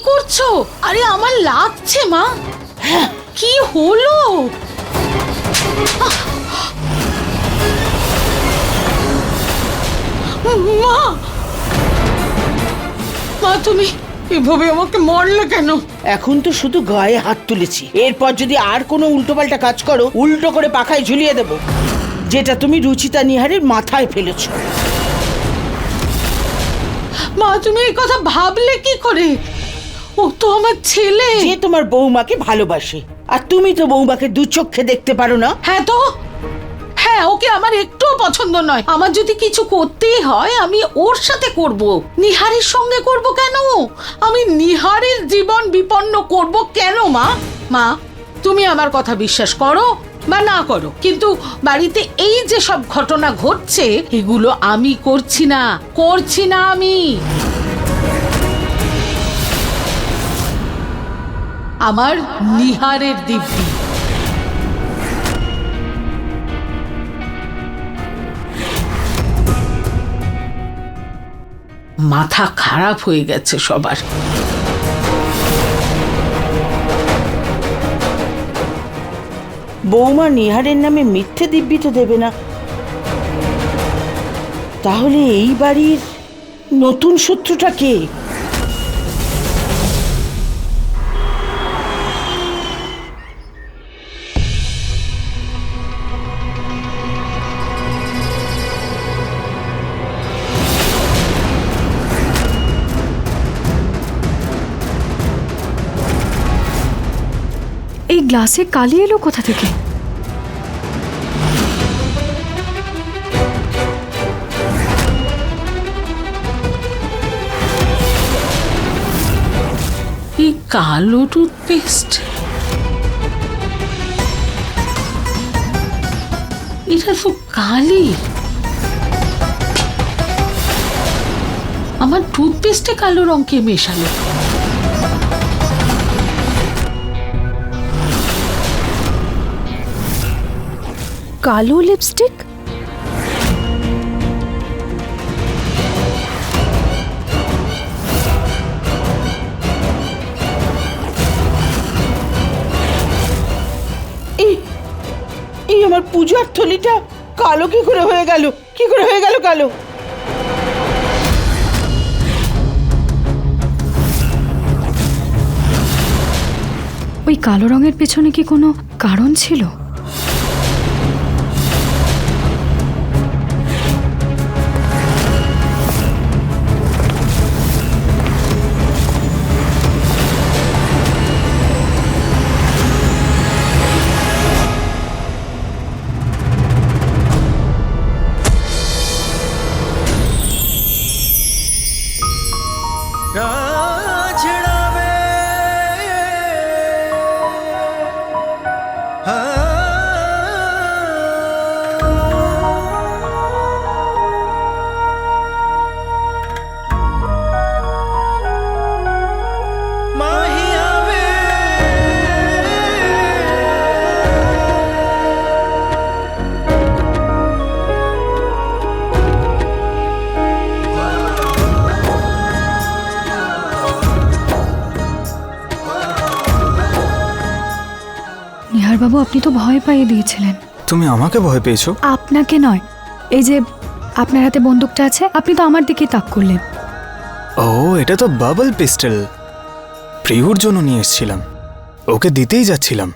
করছো? আরে আমার লাগছে মা। কি হলো? মা, মা তুমি এভাবে আমাকে মারলে কেন? এখন তো শুধু গায়ে হাত তুলেছি, এরপর যদি আর কোনো উল্টোপাল্টা কাজ করো উল্টো করে পাখায় ঝুলিয়ে দেব, যেটা তুমি রুচিতা নিহারের মাথায় ফেলেছো। মা তুমি এই কথা ভাবলে কি করে? ও তো আমার ছেলে। যে তোমার বৌমাকে ভালোবাসে, আর তুমি তো বৌমাকে দু চোখে দেখতে পারো না। হ্যাঁ তো, হ্যাঁ ওকে আমার একটুও পছন্দ নয়। আমার যদি কিছু করতেই হয় আমি ওর সাথে করব, নিহারের সঙ্গে করব কেন? আমি নিহারের জীবন বিপন্ন করব কেন মা? মা তুমি আমার কথা বিশ্বাস করো বা না করো, কিন্তু বাড়িতে এই যে সব ঘটনা ঘটছে এগুলো আমি করছি না আমি। আমার নিহারের দিব্যি। মাথা খারাপ হয়ে গেছে সবার। বৌমা নিহারের নামে মিথ্যে দিব্যি তো দেবে না, তাহলে এই বাড়ির নতুন শত্রুটা কে? এই গ্লাসে কালি এলো কোথা থেকে? এই কালো টুথপেস্ট, এটা তো কালি। আমার টুথপেস্টে কালো রং কে মেশালো? কালো লিপস্টিক? এই আমার পূজার থলিটা কালো কি করে হয়ে গেল? কি করে হয়ে গেল কালো? ওই কালো রঙের পেছনে কি কোনো কারণ ছিল? বাবু আপনি তো ভয় পাইয়ে দিয়েছিলেন। তুমি আমাকে ভয় পেয়েছো? আপনাকে নয়, এই যে আপনার হাতে বন্দুকটা আছে, আপনি তো আমার দিকেই তাক করলেন। ও, এটা তো বাবল পিস্টল। প্রিয়র জন্য নিয়ে এসেছিলাম, ওকে দিতেই যাচ্ছিলাম।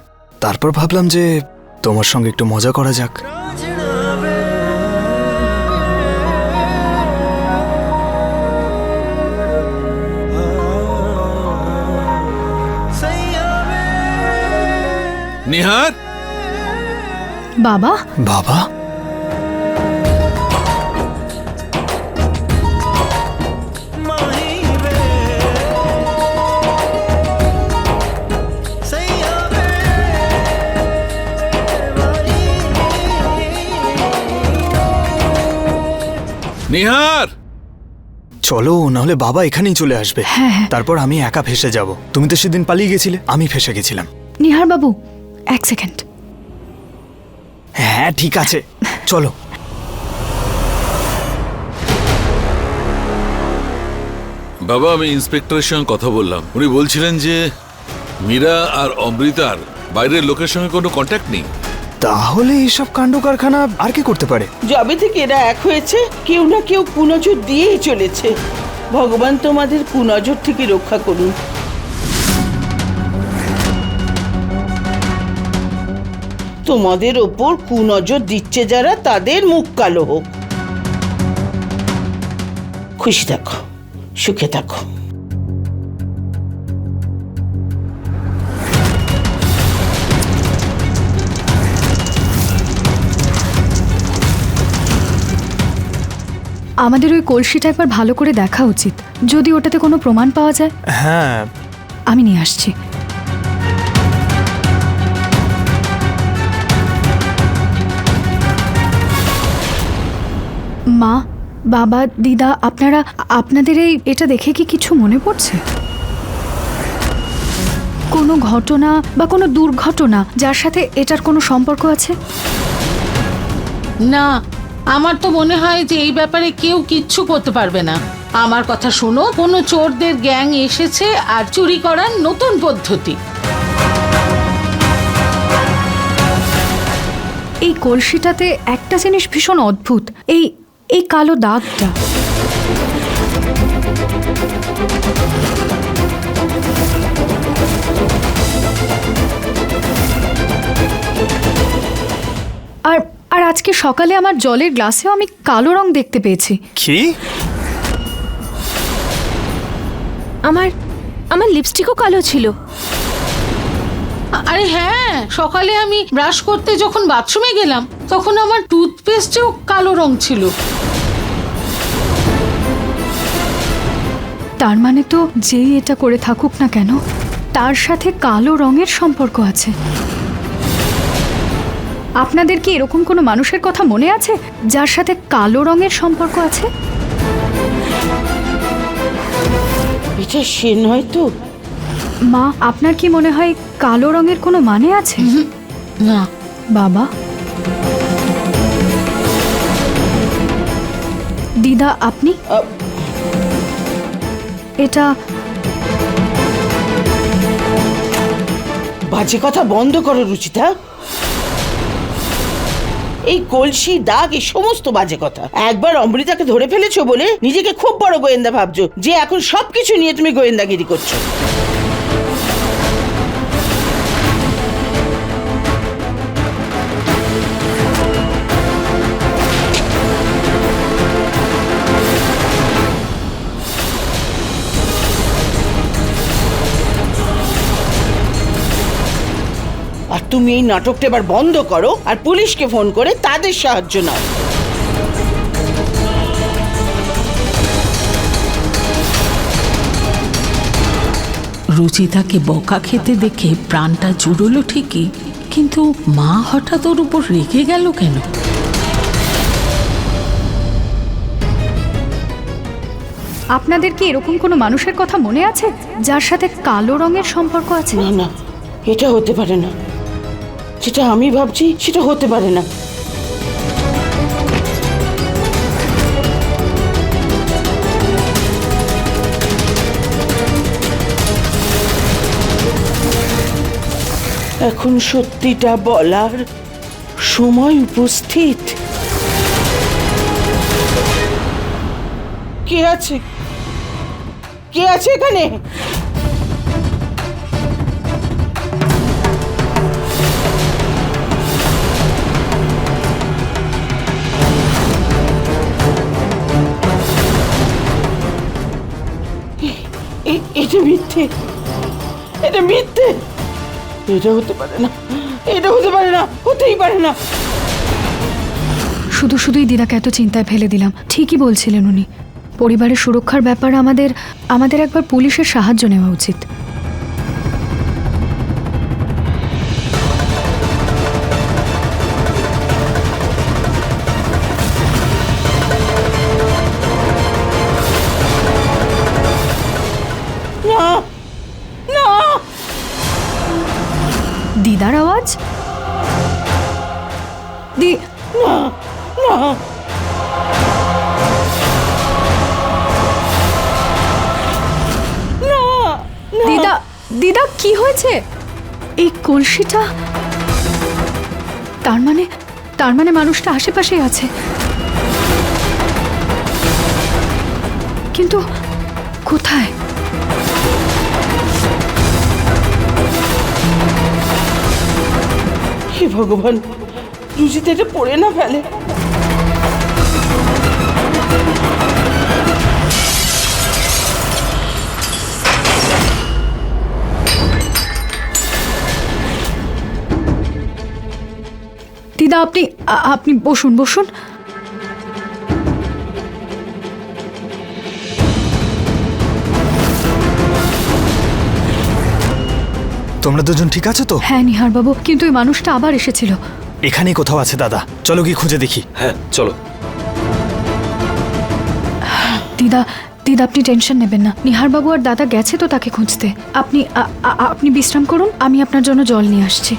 তারপর ভাবলাম যে তোমার সঙ্গে একটু মজা করা যাক। নিহার, বাবা। বাবা? নিহার চলো, নাহলে বাবা এখানেই চলে আসবে। হ্যাঁ। তারপর আমি একা ফেসে যাব। তুমি তো সেদিন পালিয়ে গেছিলে, আমি ফেসে গেছিলাম। নিহার বাবু, এক সেকেন্ড। হ্যাঁ ঠিক আছে, চলো। বাবা, আমি ইন্সপেক্টরের সঙ্গে কথা বললাম। উনি বলছিলেন যে মীরা আর অমৃতার বাইরের লোকের সঙ্গে কোনো কন্ট্যাক্ট নেই। তাহলে এইসব কাণ্ড কারখানা আর কি করতে পারে? যবে থেকে এরা এক হয়েছে কেউ না কেউ কুনজর দিয়েই চলেছে। ভগবান তোমাদের কুনজর থেকে রক্ষা করুন। তোমাদের ওপর কুনজর দিচ্ছে যারা, তাদের মুখ কালো হোক। খুশি থাকো, সুখে থাকো। আমাদের ওই কলসিটা একবার ভালো করে দেখা উচিত, যদি ওটাতে কোনো প্রমাণ পাওয়া যায়। হ্যাঁ, আমি নিয়ে আসছি। মা, বাবা, দিদা, আপনাদের এটা দেখে কি কিছু মনে পড়ছে? কোনো ঘটনা বা কোনো দুর্ঘটনা যার সাথে এটার কোনো সম্পর্ক আছে? না, আমার তো মনে হয় যে এই ব্যাপারে কেউ কিচ্ছু করতে পারবে না। আমার কথা শোনো, কোনো চোরদের গ্যাং এসেছে আর চুরি করার নতুন পদ্ধতি। এই কলসিটাতে একটা জিনিস ভীষণ অদ্ভুত, এই কালো দাগটা। আর আজকে সকালে আমার জলের গ্লাসেও আমি কালো রং দেখতে পেয়েছি। কি? আমার লিপস্টিকও কালো ছিল। আরে হ্যাঁ, সকালে আমি ব্রাশ করতে যখন বাথরুমে গেলাম তখন আমার টুথপেস্টেও কালো রং ছিল। তার মানে তো যেই এটা করে থাকুক না কেন, তার সাথে কালো রঙের সম্পর্ক আছে। আপনাদের কি এরকম কোনো মানুষের কথা মনে আছে যার সাথে কালো রঙের সম্পর্ক আছে? এটা সে নয় তো? মা, আপনার কি মনে হয় কালো রঙের কোনো মানে আছে? না। বাবা, দিদা, আপনি এটা বাজে কথা বন্ধ করো রুচিতা। এই কলসি, দাগ, এই সমস্ত বাজে কথা। একবার অমৃতাকে ধরে ফেলেছো বলে নিজেকে খুব বড় গোয়েন্দা ভাবছো, যে এখন সবকিছু নিয়ে তুমি গোয়েন্দাগিরি করছো। আর তুমি এই নাটকটা এবার বন্ধ করো আর পুলিশকে ফোন করে তাদের সাহায্য নাও। রুচিতাকে বকা খেতে দেখে প্রাণটা জুড়লো ঠিকই, কিন্তু মা হঠাৎ ওর উপর রেগে গেল কেন? আপনাদের কি এরকম কোনো মানুষের কথা মনে আছে যার সাথে কালো রঙের সম্পর্ক আছে? না না, এটা হতে পারে না। যেটা আমি ভাবছি সেটা হতে পারে না। এখন সত্যিটা বলার সময় উপস্থিত। কে আছে? কে আছে এখানে? এটা মিথ্যে, এটা মিথ্যে। এটা হতে পারে না, এটা হতে পারে না, হতেই পারে না। শুধুই দিদাকে এত চিন্তায় ফেলে দিলাম। ঠিকই বলছিলেন উনি। পরিবারের সুরক্ষার ব্যাপারে আমাদের একবার পুলিশের সাহায্য নেওয়া উচিত। না না, দিদার আওয়াজ? না না। দিদা কি হয়েছে? এই কলসিটা, তার মানে মানুষটা আশেপাশেই আছে, কিন্তু কোথায়? হে ভগবান, রুচিতা এটা পড়ে না ফেলে। দিদা আপনি বসুন বসুন। তোমরা দুজন ঠিক আছো তো? হ্যাঁ নিহার বাবু, কিন্তু এই মানুষটা আবার এসেছিল। এখানেই কোথাও আছে দাদা, চলো গিয়ে খুঁজে দেখি। হ্যাঁ চলো। দিদা দিদা আপনি টেনশন নেবেন না, নিহার বাবু আর দাদা গেছে তো তাকে খুঁজতে। আপনি বিশ্রাম করুন, আমি আপনার জন্য জল নিয়ে আসছি।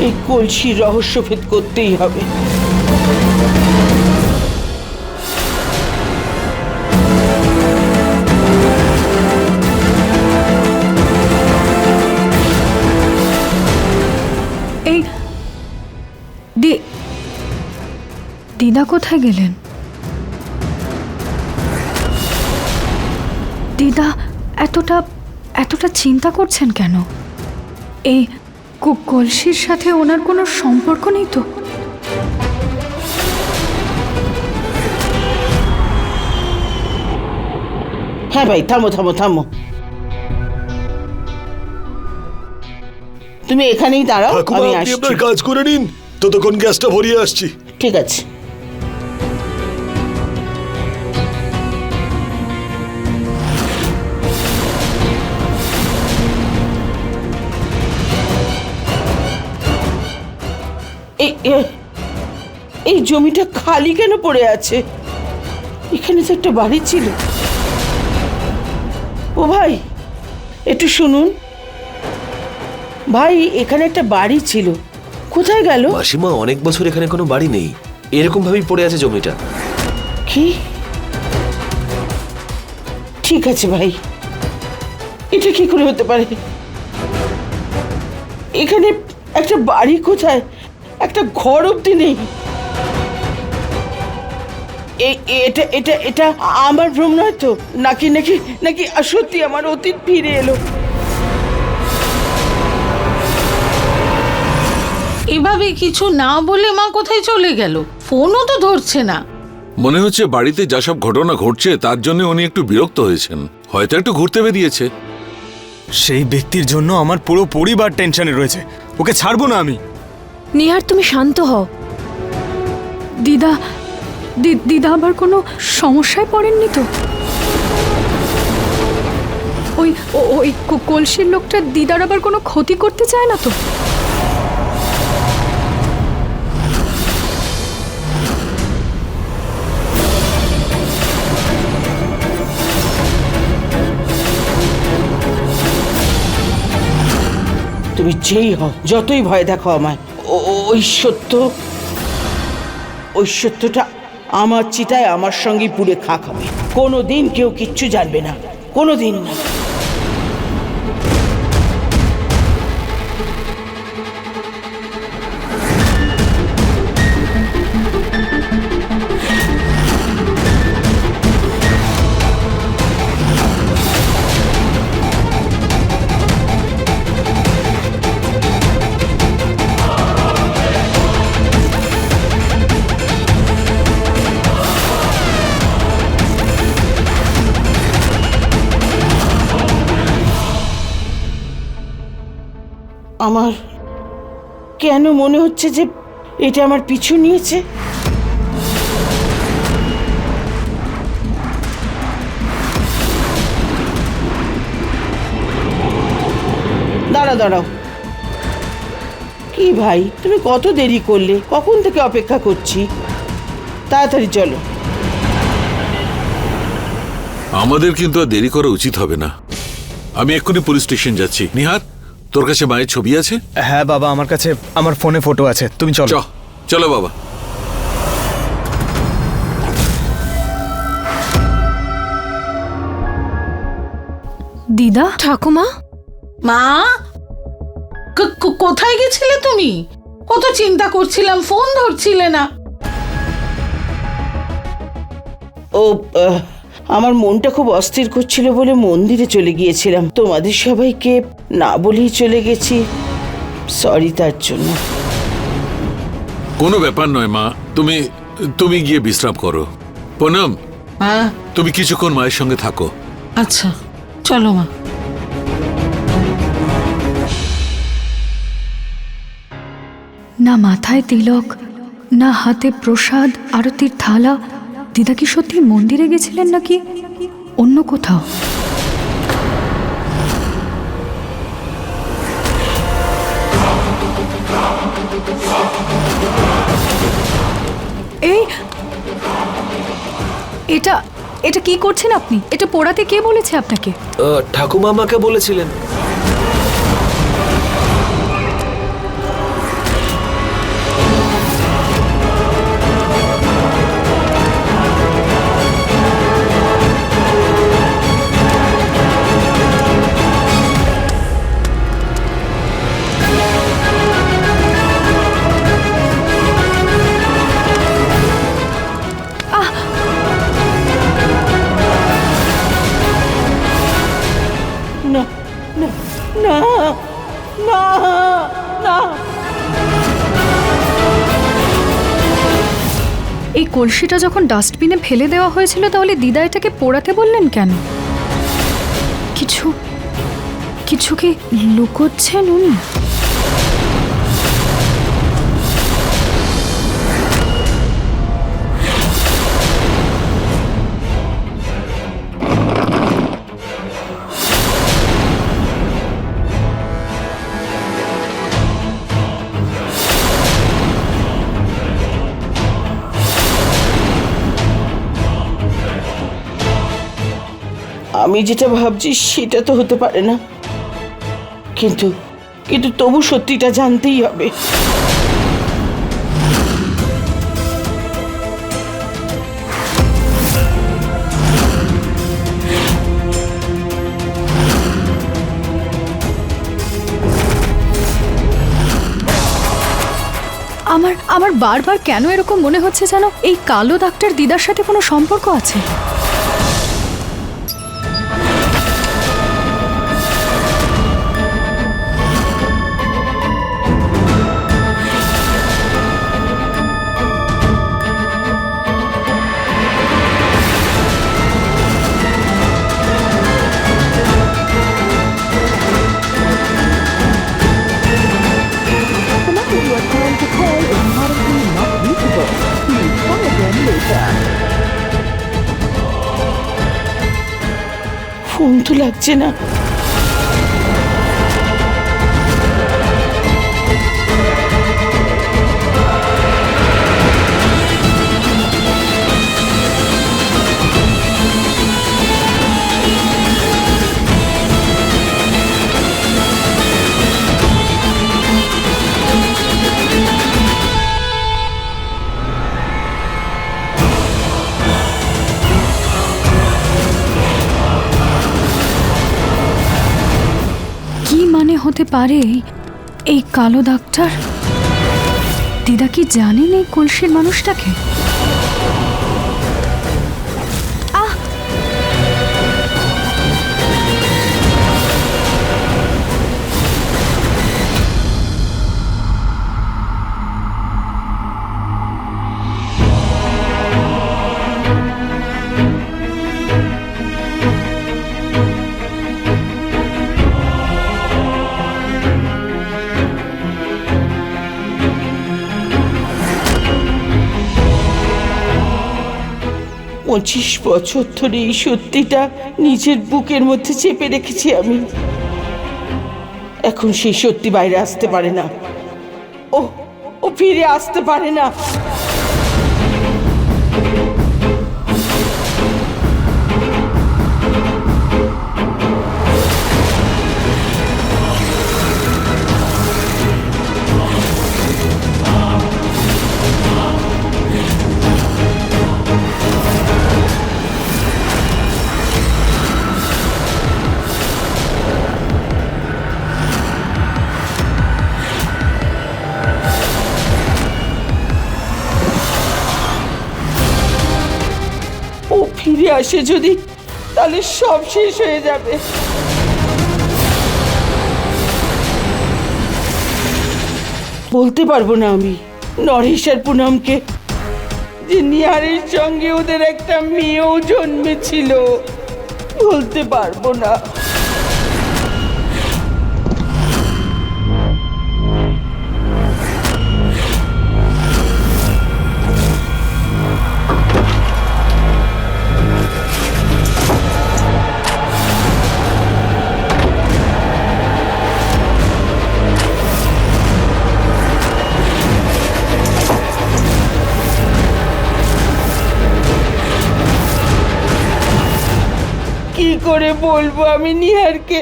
এই কলসির রহস্য ভেদ করতেই হবে। এই দিদা কোথায় গেলেন? দিদা এতটা চিন্তা করছেন কেন? এই কলসির সাথে ওনার কোনো সম্পর্ক নেই তো? হ্যাঁ ভাই, থামো থামো থামো, তুমি এখানেই দাঁড়াও, ঠাকুমা আমি আপনি আপনার আসছি। কাজ করে নিন, ততক্ষণ গ্যাসটা ভরিয়ে আসছি। ঠিক আছে। এই জমিটা খালি কেন পড়ে আছে? এখানে তো একটা বাড়ি ছিল। ও ভাই, একটু শুনুন ভাই, এখানে একটা বাড়ি ছিল, কোথায় গেল? মাসিমা অনেক বছর এখানে কোনো বাড়ি নেই, এরকম ভাবেই পড়ে আছে জমিটা। কি? ঠিক আছে ভাই, এটা কি করে হতে পারে? এখানে একটা বাড়ি কোথায়, একটা ঘর অব্দি নেই। এটা এটা এটা আমার ভ্রম নয় তো? নাকি নাকি নাকি সত্যি আমার অতীত ফিরে এলো? এভাবে কিছু না বলে মা কোথায় চলে গেল? ফোনও তো ধরছে না। মনে হচ্ছে বাড়িতে যা সব ঘটনা ঘটছে তার জন্য উনি একটু বিরক্ত হয়েছেন, হয়তো একটু ঘুরতে বেরিয়েছে। সেই ব্যক্তির জন্য আমার পুরো পরিবার টেনশনে রয়েছে, ওকে ছাড়বো না আমি। নিহার তুমি শান্ত হও। দিদা আবার কোনো সমস্যায় পড়েননি তো? ওই কলসির লোকটা দিদার আবার কোনো ক্ষতি করতে চায় না তো? তুমি যেই হও, যতই ভয় দেখো আমায়, ওই সত্যটা আমার চিতায় আমার সঙ্গে পুড়ে খাক হবে। কোনোদিন কেউ কিচ্ছু জানবে না, কোনোদিন না। আমার কেন মনে হচ্ছে যে এটা আমার পিছু নিয়েছে? দাঁড়াও, কি ভাই, তুমি কত দেরি করলে? কখন থেকে অপেক্ষা করছি, তাড়াতাড়ি চলো। আমাদের কিন্তু আর দেরি করা উচিত হবে না। আমি এক্ষুনি পুলিশ স্টেশন যাচ্ছি। নিহার, তোর কাছে মায়ের ছবি আছে? হ্যাঁ বাবা, আমার কাছে আমার ফোনে ফটো আছে, তুমি চলো। চলো বাবা। দিদা, ঠাকুমা, মা, কোথায় গেছিলে তুমি? কত চিন্তা করছিলাম, ফোন ধরছিলে না। ও আমার মনটা খুব অস্থির করছিল বলে মন্দিরে চলে গিয়েছিলাম। তোমাদের সবাইকে না বলেই চলে গেছি, সরি তার জন্য। কোনো ব্যাপার নয় মা, তুমি তুমি গিয়ে বিশ্রাম করো। পুনম, হ্যাঁ, তুমি কিছুক্ষণ মায়ের সঙ্গে থাকো। আচ্ছা চলো মা। না মাথায় তিলক, না হাতে প্রসাদ আরতির থালা। দিদা কি সত্যি মন্দিরে গেছিলেন নাকি অন্য কোথাও? এই এটা এটা কি করছেন আপনি? এটা পোড়াতে কে বলেছে আপনাকে? ঠাকুমা আমাকে বলেছিলেন। না না না না না। এই কলসিটা যখন ডাস্টবিনে ফেলে দেওয়া হয়েছিল তাহলে দিদা এটাকে পোড়াতে বললেন কেন? কিছু কিছু কি লুকোচ্ছেন উনি? আমি যেটা ভাবছি সেটা তো হতে পারে না, কিন্তু কিন্তু তবু সত্যিটা জানতেই হবে। আমার আমার বারবার কেন এরকম মনে হচ্ছে যেন এই কালো দাগটার দিদার সাথে কোনো সম্পর্ক আছে। ফোন তো লাগছে না। কি মানে হতে পারে এই কালো দাগটার? দিদা কি জানেন এই কলসির মানুষটাকে? পঁচিশ বছর ধরে এই সত্যিটা নিজের বুকের মধ্যে চেপে রেখেছি আমি। এখন সেই সত্যি বাইরে আসতে পারে না, ও ও ফিরে আসতে পারে না। আসে যদি, তাহলে সব শেষ হয়ে যাবে। বলতে পারবো না আমি নরেশ আর পুনমকে যে নিহারের সঙ্গে ওদের একটা মেয়েও জন্মেছিল। বলতে পারবো না। কি করে বলবো আমি নিহারকে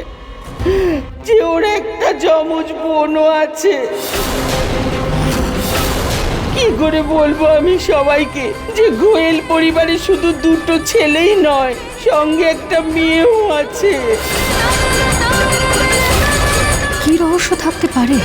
যে ওর একটা যমজ বোনও আছে? কি করে বলবো আমি সবাইকে যে গোয়েল পরিবারে শুধু দুটো ছেলেই নয়, সঙ্গে একটা মেয়েও আছে? কি রহস্য থাকতে পারে?